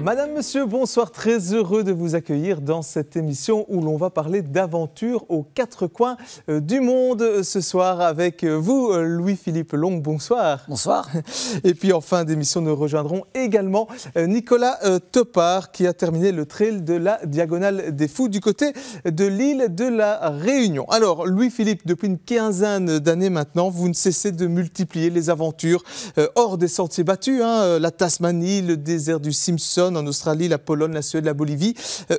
Madame, Monsieur, bonsoir, très heureux de vous accueillir dans cette émission où l'on va parler d'aventure aux quatre coins du monde ce soir avec vous, Louis-Philippe Long, bonsoir. Bonsoir. Et puis en fin d'émission, nous rejoindrons également Nicolas Topard qui a terminé le trail de la Diagonale des Fous du côté de l'île de la Réunion. Alors Louis-Philippe, depuis une quinzaine d'années maintenant, vous ne cessez de multiplier les aventures hors des sentiers battus, la Tasmanie, le désert du Simpson, en Australie, la Pologne, la Suède, la Bolivie.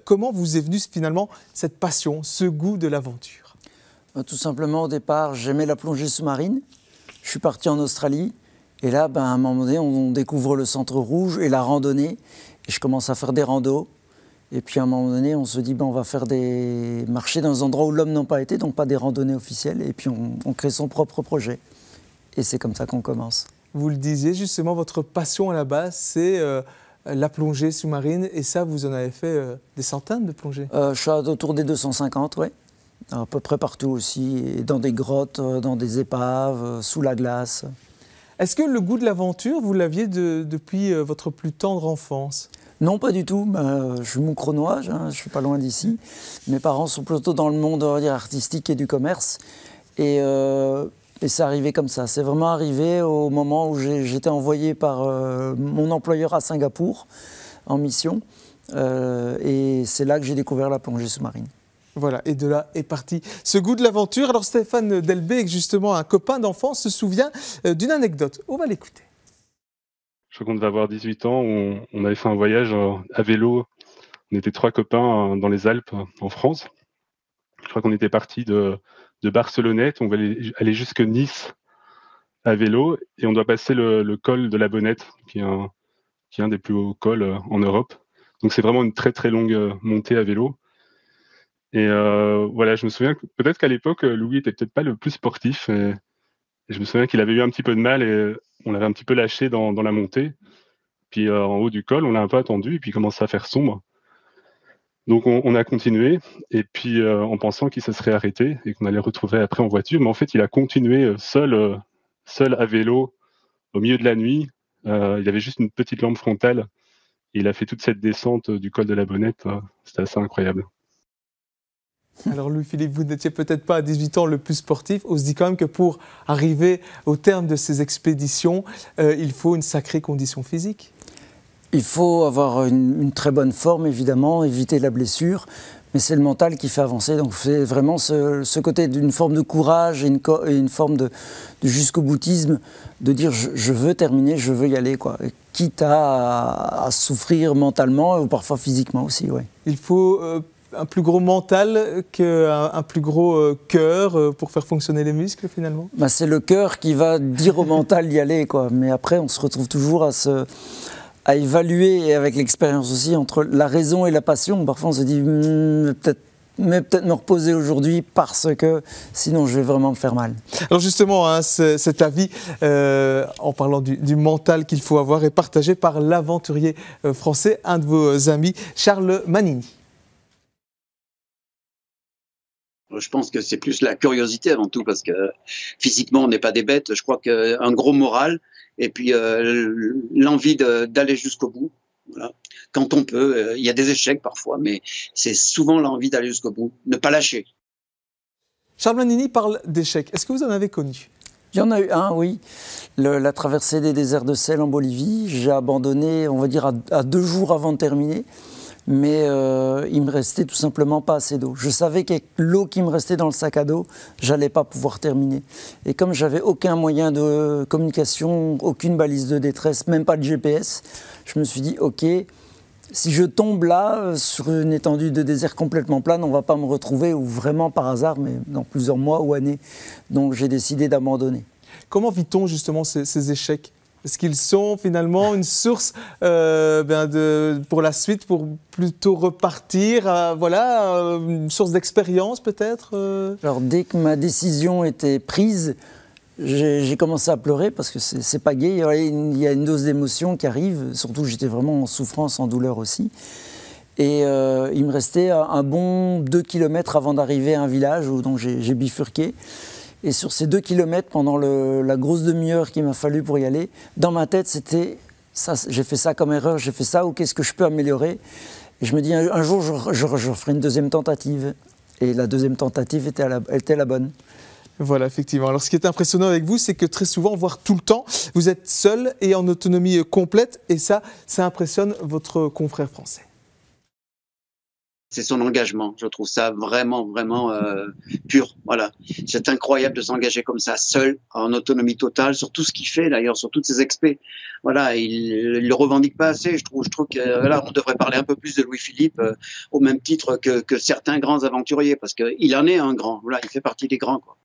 Comment vous est venue finalement cette passion, ce goût de l'aventure? Tout simplement, au départ, j'aimais la plongée sous-marine. Je suis parti en Australie. Et là, à un moment donné, on découvre le centre rouge et la randonnée. Et je commence à faire des randos. Et puis à un moment donné, on se dit, on va faire des marchés dans des endroits où l'homme n'a pas été, donc pas des randonnées officielles. Et puis on crée son propre projet. Et c'est comme ça qu'on commence. Vous le disiez, justement, votre passion à la base, c'est la plongée sous-marine. Et ça, vous en avez fait des centaines de plongées? Je suis autour des 250, oui. À peu près partout aussi. Et dans des grottes, dans des épaves, sous la glace. Est-ce que le goût de l'aventure, vous l'aviez depuis votre plus tendre enfance? Non, pas du tout. Je suis moucronois, je ne suis pas loin d'ici. Mes parents sont plutôt dans le monde, on va dire, artistique et du commerce. Et c'est arrivé comme ça. C'est vraiment arrivé au moment où j'étais envoyé par mon employeur à Singapour en mission. Et c'est là que j'ai découvert la plongée sous-marine. Voilà, et de là est parti ce goût de l'aventure. Alors Stéphane Delbecq, justement, un copain d'enfance, se souvient d'une anecdote. On va l'écouter. Je crois qu'on devait avoir 18 ans, on avait fait un voyage à vélo. On était 3 copains dans les Alpes, en France. Je crois qu'on était partis de Barcelonnette, on va aller jusque Nice à vélo, et on doit passer le col de la Bonnette, qui est un des plus hauts cols en Europe. Donc c'est vraiment une très très longue montée à vélo. Et voilà, je me souviens que peut-être qu'à l'époque, Louis était peut-être pas le plus sportif. Et je me souviens qu'il avait eu un petit peu de mal et on l'avait un petit peu lâché dans la montée. Puis en haut du col, on l'a un peu attendu et puis il commençait à faire sombre. Donc on a continué et puis en pensant qu'il se serait arrêté et qu'on allait le retrouver après en voiture. Mais en fait, il a continué seul à vélo au milieu de la nuit. Il avait juste une petite lampe frontale et il a fait toute cette descente du col de la Bonnette. C'était assez incroyable. Alors Louis-Philippe, vous n'étiez peut-être pas à 18 ans le plus sportif. On se dit quand même que pour arriver au terme de ces expéditions, il faut une sacrée condition physique. Il faut avoir une très bonne forme, évidemment, éviter la blessure. Mais c'est le mental qui fait avancer. Donc c'est vraiment ce côté d'une forme de courage et une forme de jusqu'au boutisme, de dire je veux terminer, je veux y aller, quoi. Quitte à souffrir mentalement ou parfois physiquement aussi. Ouais. Il faut un plus gros mental qu'un plus gros cœur pour faire fonctionner les muscles finalement? C'est le cœur qui va dire au mental d'y aller, quoi. Mais après on se retrouve toujours à évaluer, et avec l'expérience aussi, entre la raison et la passion. Parfois on se dit peut-être me reposer aujourd'hui parce que sinon je vais vraiment me faire mal. Alors justement, cet avis, en parlant du mental qu'il faut avoir, est partagé par l'aventurier français, un de vos amis, Charles Manini. Je pense que c'est plus la curiosité avant tout, parce que physiquement, on n'est pas des bêtes. Je crois qu'un gros moral et puis l'envie d'aller jusqu'au bout. Voilà. Quand on peut, il y a des échecs parfois, mais c'est souvent l'envie d'aller jusqu'au bout, ne pas lâcher. Charles Manini parle d'échecs. Est-ce que vous en avez connu? Il y en a eu un, oui. La traversée des déserts de sel en Bolivie. J'ai abandonné, on va dire, à 2 jours avant de terminer. Mais il me restait tout simplement pas assez d'eau. Je savais qu'avec l'eau qui me restait dans le sac à dos, j'allais pas pouvoir terminer. Et comme j'avais aucun moyen de communication, aucune balise de détresse, même pas de GPS, je me suis dit, ok, si je tombe là, sur une étendue de désert complètement plane, on va pas me retrouver, ou vraiment par hasard, mais dans plusieurs mois ou années. Donc j'ai décidé d'abandonner. Comment vit-on justement ces échecs ? Est-ce qu'ils sont finalement une source pour la suite, pour plutôt repartir, une source d'expérience peut-être Alors dès que ma décision était prise, j'ai commencé à pleurer parce que c'est pas gai. Il y a une dose d'émotion qui arrive. Surtout, j'étais vraiment en souffrance, en douleur aussi. Et il me restait un bon 2 kilomètres avant d'arriver à un village où donc j'ai bifurqué. Et sur ces 2 kilomètres, pendant la grosse demi-heure qu'il m'a fallu pour y aller, dans ma tête, c'était ça, j'ai fait ça comme erreur, j'ai fait ça, ou qu'est-ce que je peux améliorer? Et je me dis, un jour, je ferai une deuxième tentative. Et la deuxième tentative était la bonne. Voilà, effectivement. Alors, ce qui est impressionnant avec vous, c'est que très souvent, voire tout le temps, vous êtes seul et en autonomie complète. Et ça impressionne votre confrère français. C'est son engagement. Je trouve ça vraiment, vraiment pur. Voilà. C'est incroyable de s'engager comme ça, seul, en autonomie totale, sur tout ce qu'il fait, d'ailleurs, sur toutes ses expés. Voilà, il le revendique pas assez. Je trouve que voilà, on devrait parler un peu plus de Louis-Philippe au même titre que certains grands aventuriers, parce qu'il en est un grand. Voilà, il fait partie des grands, quoi.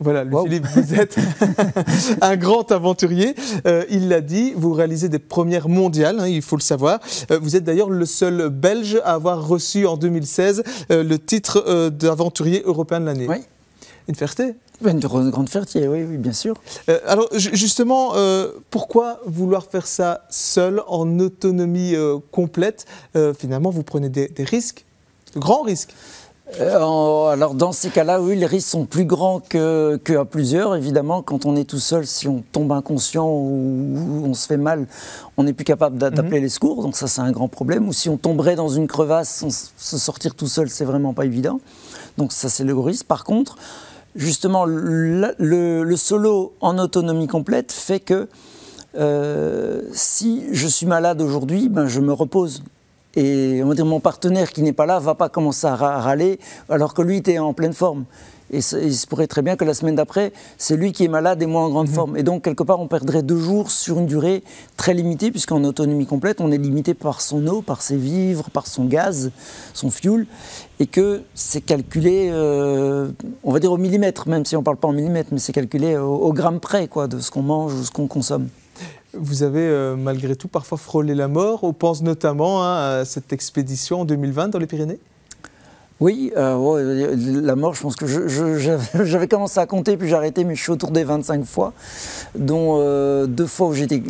Voilà, Louis-Philippe, vous êtes un grand aventurier. Il l'a dit, vous réalisez des premières mondiales, il faut le savoir. Vous êtes d'ailleurs le seul Belge à avoir reçu en 2016 le titre d'aventurier européen de l'année. Oui. Une fierté. Une grande fierté, oui, bien sûr. Alors justement, pourquoi vouloir faire ça seul, en autonomie complète? Finalement, vous prenez des risques, de grands risques. Alors dans ces cas-là, oui, les risques sont plus grands qu'à plusieurs. Évidemment, quand on est tout seul, si on tombe inconscient ou on se fait mal, on n'est plus capable d'appeler les secours. Donc ça, c'est un grand problème. Ou si on tomberait dans une crevasse, se sortir tout seul, c'est vraiment pas évident. Donc ça, c'est le gros risque. Par contre, justement, le solo en autonomie complète fait que si je suis malade aujourd'hui, ben, je me repose. Et on va dire, mon partenaire qui n'est pas là ne va pas commencer à râler alors que lui était en pleine forme. Et il se pourrait très bien que la semaine d'après, c'est lui qui est malade et moi en grande forme. Et donc, quelque part, on perdrait 2 jours sur une durée très limitée, puisqu'en autonomie complète, on est limité par son eau, par ses vivres, par son gaz, son fuel, et que c'est calculé, on va dire au millimètre, même si on ne parle pas en millimètres, mais c'est calculé au gramme près, quoi, de ce qu'on mange ou ce qu'on consomme. Vous avez malgré tout parfois frôlé la mort. On pense notamment à cette expédition en 2020 dans les Pyrénées. Oui, la mort, je pense que j'avais commencé à compter, puis j'ai arrêté, mais je suis autour des 25 fois, dont 2 fois où j'étais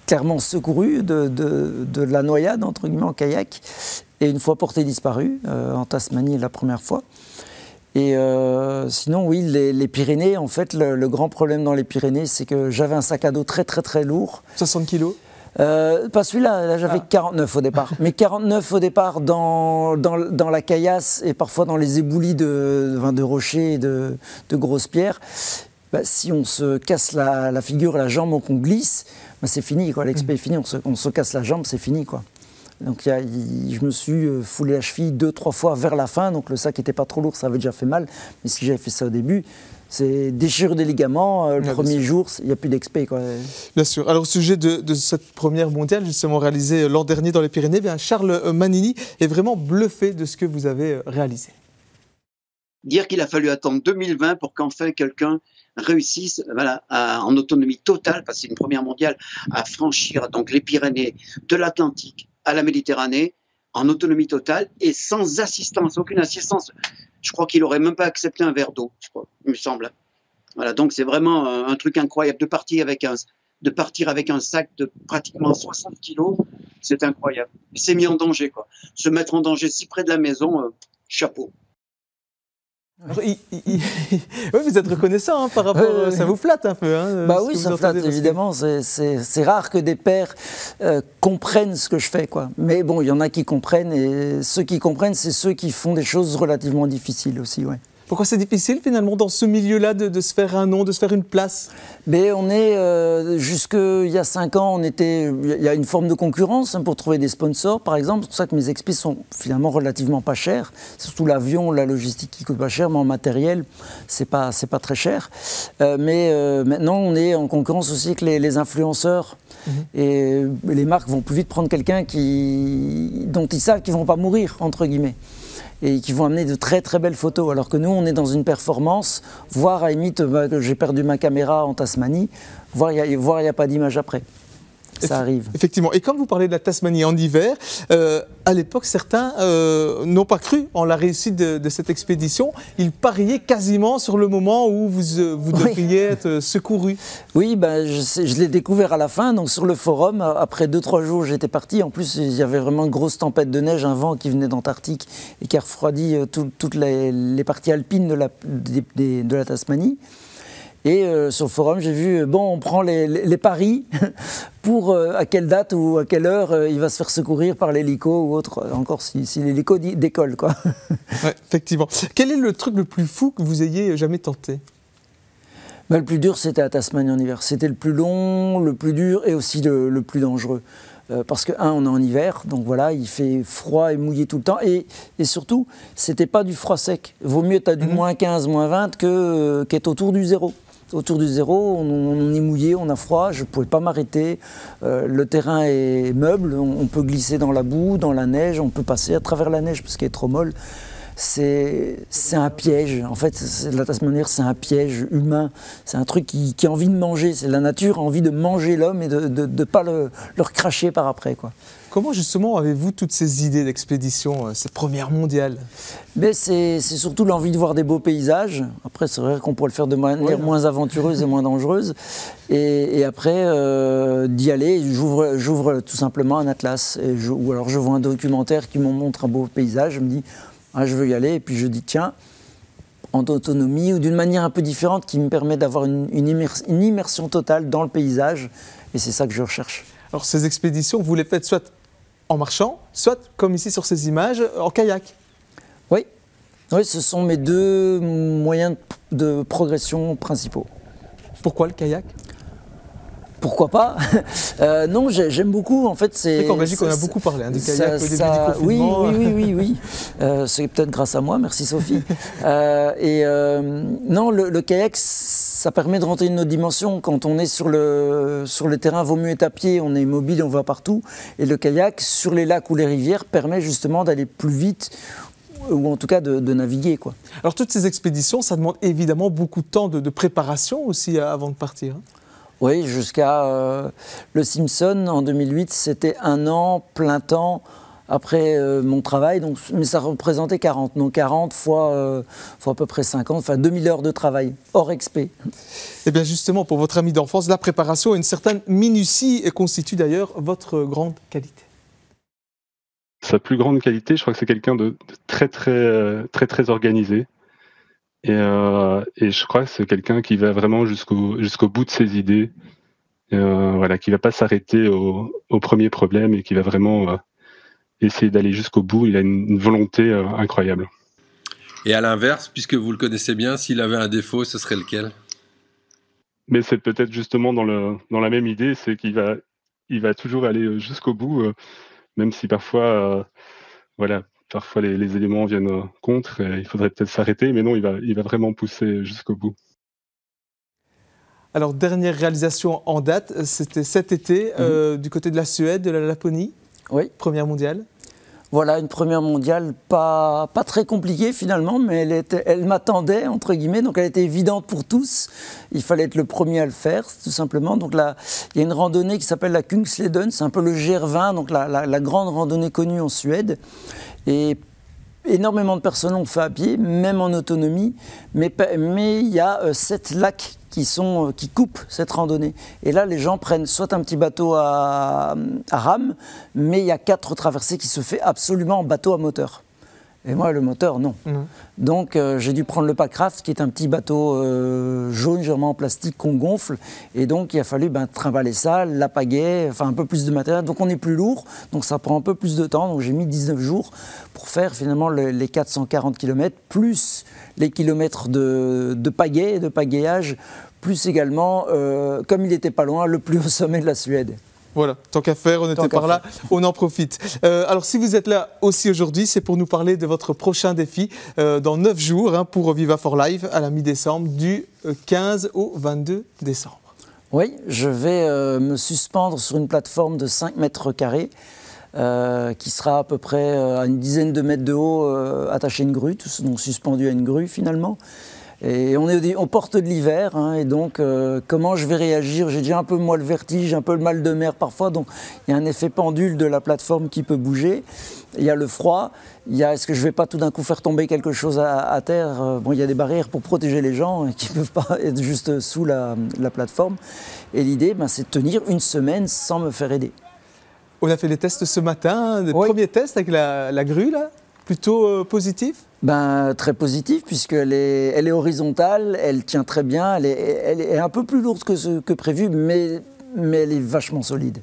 clairement secouru de la noyade, entre guillemets, en kayak, et une fois porté disparu, en Tasmanie la première fois. Et sinon, oui, les Pyrénées, en fait, le grand problème dans les Pyrénées, c'est que j'avais un sac à dos très, très, très lourd. 60 kilos? Pas celui-là, là, j'avais 49 au départ. Mais 49 au départ dans la caillasse et parfois dans les éboulis de rochers et de grosses pierres. Bah, si on se casse la figure, la jambe, ou qu'on glisse, bah, c'est fini, quoi. L'expé est fini, on se casse la jambe, c'est fini, quoi. Donc je me suis foulé la cheville 2-3 fois vers la fin, donc le sac n'était pas trop lourd, ça avait déjà fait mal. Mais si j'avais fait ça au début, c'est déchirure des ligaments, le premier jour, il n'y a plus d'expé, quoi. Bien sûr. Alors au sujet de cette première mondiale, justement réalisée l'an dernier dans les Pyrénées, bien, Charles Manini est vraiment bluffé de ce que vous avez réalisé. Dire qu'il a fallu attendre 2020 pour qu'enfin quelqu'un réussisse, voilà, en autonomie totale, parce que c'est une première mondiale, à franchir donc les Pyrénées de l'Atlantique à la Méditerranée en autonomie totale et sans assistance, aucune assistance. Je crois qu'il n'aurait même pas accepté un verre d'eau, je crois, il me semble. Voilà, donc c'est vraiment un truc incroyable de partir avec un sac de pratiquement 60 kilos, c'est incroyable. Il s'est mis en danger, quoi. Se mettre en danger si près de la maison, chapeau. Oui, vous êtes reconnaissant par rapport... ça vous flatte un peu. Bah oui, ça flatte, évidemment. C'est rare que des pères comprennent ce que je fais, quoi. Mais bon, il y en a qui comprennent, et ceux qui comprennent, c'est ceux qui font des choses relativement difficiles aussi, ouais. Pourquoi c'est difficile finalement dans ce milieu-là de se faire un nom, de se faire une place? Mais on est, jusqu'il y a 5 ans, il y a une forme de concurrence pour trouver des sponsors, par exemple. C'est pour ça que mes expés sont finalement relativement pas chers. C'est surtout l'avion, la logistique qui coûte pas cher, mais en matériel, c'est pas très cher. Mais maintenant, on est en concurrence aussi avec les influenceurs. Et les marques vont plus vite prendre quelqu'un dont ils savent qu'ils ne vont pas mourir, entre guillemets, et qui vont amener de très très belles photos, alors que nous on est dans une performance, voire à limite que j'ai perdu ma caméra en Tasmanie, voire il n'y a pas d'image après. Ça arrive. Effectivement. Et comme vous parlez de la Tasmanie en hiver, à l'époque, certains n'ont pas cru en la réussite de cette expédition. Ils pariaient quasiment sur le moment où vous devriez être secouru. Oui, je l'ai découvert à la fin. Donc sur le forum, après 2-3 jours, j'étais parti. En plus, il y avait vraiment une grosse tempête de neige, un vent qui venait d'Antarctique et qui a refroidi toutes les parties alpines de la Tasmanie. Et sur le forum, j'ai vu, on prend les paris pour à quelle date ou à quelle heure il va se faire secourir par l'hélico ou autre, encore si l'hélico décolle, quoi. Ouais, effectivement. Quel est le truc le plus fou que vous ayez jamais tenté? Le plus dur, c'était la Tasmanie en hiver. C'était le plus long, le plus dur et aussi le plus dangereux. Parce que, on est en hiver, donc voilà, il fait froid et mouillé tout le temps. Et surtout, c'était pas du froid sec. Vaut mieux être à du moins 15, moins 20 qu'être autour du zéro. Autour du zéro, on est mouillé, on a froid, je ne pouvais pas m'arrêter. Le terrain est meuble, on peut glisser dans la boue, dans la neige, on peut passer à travers la neige parce qu'elle est trop molle. C'est un piège. En fait, la Tasmanie, c'est un piège humain. C'est un truc qui a envie de manger. C'est la nature a envie de manger l'homme et de ne pas le recracher par après, quoi. Comment justement avez-vous toutes ces idées d'expédition, ces premières mondiales? C'est surtout l'envie de voir des beaux paysages. Après, c'est vrai qu'on pourrait le faire de manière moins aventureuse et moins dangereuse. Et après, d'y aller, j'ouvre tout simplement un atlas. Ou alors je vois un documentaire qui me montre un beau paysage. Je me dis, je veux y aller. Et puis je dis, tiens, en autonomie ou d'une manière un peu différente qui me permet d'avoir une immersion totale dans le paysage. Et c'est ça que je recherche. Alors ces expéditions, vous les faites soit en marchant, soit, comme ici sur ces images, en kayak. Oui, ce sont mes 2 moyens de progression principaux. Pourquoi le kayak? Pourquoi pas? Non, j'aime beaucoup. En fait, c'est. En Belgique, on a beaucoup parlé du kayak au début du confinement. Oui. C'est peut-être grâce à moi, merci Sophie. Non, le kayak, ça permet de rentrer une autre dimension. Quand on est sur le terrain, vaut mieux être à pied, on est mobile, on va partout. Et le kayak, sur les lacs ou les rivières, permet justement d'aller plus vite, ou en tout cas de naviguer, quoi. Alors toutes ces expéditions, ça demande évidemment beaucoup de temps de préparation aussi avant de partir. Oui, jusqu'à le Simpson en 2008, c'était 1 an, plein temps, après mon travail, mais ça représentait 40. Donc 40 fois à peu près 50, enfin 2000 heures de travail, hors expé. Et bien justement, pour votre ami d'enfance, la préparation et une certaine minutie constitue d'ailleurs votre grande qualité. Sa plus grande qualité, je crois que c'est quelqu'un de très organisé. Et je crois que c'est quelqu'un qui va vraiment jusqu'au bout de ses idées, qui ne va pas s'arrêter au premier problème et qui va vraiment essayer d'aller jusqu'au bout. Il a une volonté incroyable. Et à l'inverse, puisque vous le connaissez bien, s'il avait un défaut, ce serait lequel? Mais c'est peut-être justement dans la même idée, c'est qu'il va toujours aller jusqu'au bout, même si parfois, parfois les éléments viennent contre, et il faudrait peut-être s'arrêter, mais non, il va vraiment pousser jusqu'au bout. Alors, dernière réalisation en date, c'était cet été, du côté de la Suède, de la Laponie. Oui. Première mondiale. Voilà, une première mondiale pas très compliquée finalement, mais elle m'attendait, entre guillemets, donc elle était évidente pour tous. Il fallait être le premier à le faire, tout simplement. Donc là, il y a une randonnée qui s'appelle la Kungsleden, c'est un peu le GR20, donc la grande randonnée connue en Suède. Et énormément de personnes l'ont fait à pied, même en autonomie, mais il y a 7 lacs qui coupent cette randonnée. Et là, les gens prennent soit un petit bateau à rame, mais il y a 4 traversées qui se fait absolument en bateau à moteur. Et moi, le moteur, non. Donc, j'ai dû prendre le Packraft, qui est un petit bateau jaune, généralement en plastique, qu'on gonfle. Et donc, il a fallu trimballer ça, la pagaie, enfin un peu plus de matériel. Donc, on est plus lourd, donc ça prend un peu plus de temps. Donc, j'ai mis 19 jours pour faire finalement les 440 km, plus les kilomètres de pagaie, de pagayage, plus également, comme il n'était pas loin, le plus haut sommet de la Suède. Voilà, tant qu'à faire, on était par là, on en profite. Alors si vous êtes là aussi aujourd'hui, c'est pour nous parler de votre prochain défi dans 9 jours pour Viva for Life à la mi-décembre, du 15 au 22 décembre. Oui, je vais me suspendre sur une plateforme de 5 mètres carrés qui sera à peu près à une dizaine de mètres de haut, attachée à une grue, donc suspendu à une grue finalement. Et on est aux portes de l'hiver, hein, et donc comment je vais réagir? J'ai déjà un peu moi le vertige, un peu le mal de mer parfois, donc il y a un effet pendule de la plateforme qui peut bouger. Il y a le froid, il y a est-ce que je ne vais pas tout d'un coup faire tomber quelque chose à terre? Bon, il y a des barrières pour protéger les gens qui ne peuvent pas être juste sous la plateforme. Et l'idée, c'est de tenir une semaine sans me faire aider. On a fait les tests ce matin, des premiers tests avec la grue, là, plutôt positifs? Très positif, puisqu'elle est horizontale, elle tient très bien, elle est un peu plus lourde que prévu, mais elle est vachement solide.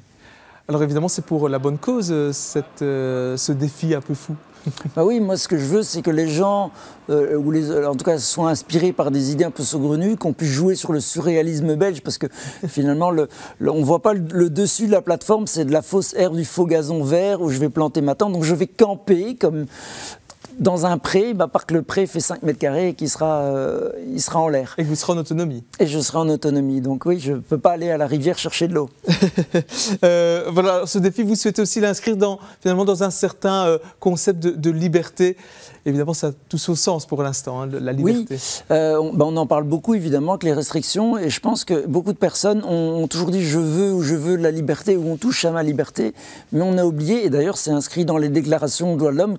Alors évidemment, c'est pour la bonne cause, ce défi un peu fou. Oui, moi ce que je veux, c'est que les gens, en tout cas, soient inspirés par des idées un peu saugrenues, qu'on puisse jouer sur le surréalisme belge, parce que finalement, on ne voit pas le dessus de la plateforme, c'est de la fausse herbe, du faux gazon vert où je vais planter ma tente, donc je vais camper comme dans un pré, part que le pré fait 5 mètres carrés et il sera en l'air. Et que vous serez en autonomie. Et je serai en autonomie, donc oui, je ne peux pas aller à la rivière chercher de l'eau. Voilà, ce défi, vous souhaitez aussi l'inscrire finalement dans un certain concept de liberté. Évidemment, ça a tout son sens pour l'instant, hein, la liberté. Oui, on en parle beaucoup évidemment avec les restrictions, et je pense que beaucoup de personnes ont toujours dit je veux de la liberté, ou on touche à ma liberté, mais on a oublié, et d'ailleurs c'est inscrit dans les déclarations des droits de l'homme,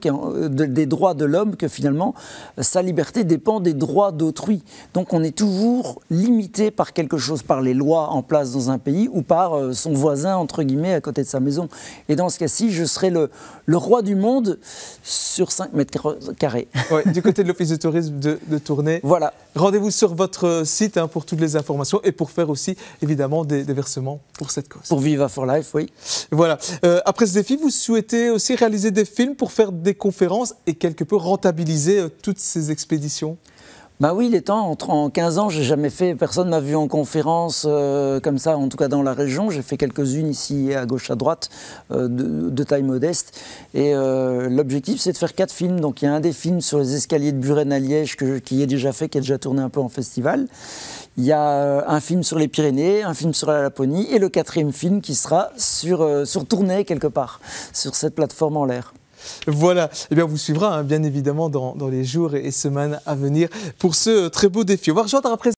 des droits de l'homme, que finalement sa liberté dépend des droits d'autrui. Donc on est toujours limité par quelque chose, par les lois en place dans un pays ou par son voisin entre guillemets à côté de sa maison. Et dans ce cas-ci, je serai le roi du monde sur 5 mètres carrés. Ouais, du côté de l'Office de tourisme de Tournai. Voilà. Rendez-vous sur votre site pour toutes les informations et pour faire aussi évidemment des versements pour cette cause. Pour Viva for Life, oui. Voilà. Après ce défi, vous souhaitez aussi réaliser des films pour faire des conférences et quelque peu rentabiliser toutes ces expéditions? Oui, il est temps. En 15 ans, j'ai jamais fait, personne m'a vu en conférence comme ça, en tout cas dans la région. J'ai fait quelques-unes ici à gauche, à droite, de taille modeste. Et l'objectif, c'est de faire 4 films. Donc il y a un des films sur les escaliers de Buren à Liège qui est déjà fait, qui est déjà tourné un peu en festival. Il y a un film sur les Pyrénées, un film sur la Laponie, et le 4e film qui sera sur Tournai quelque part, sur cette plateforme en l'air. Voilà, eh bien on vous suivra bien évidemment dans les jours et semaines à venir pour ce très beau défi. On va rejoindre après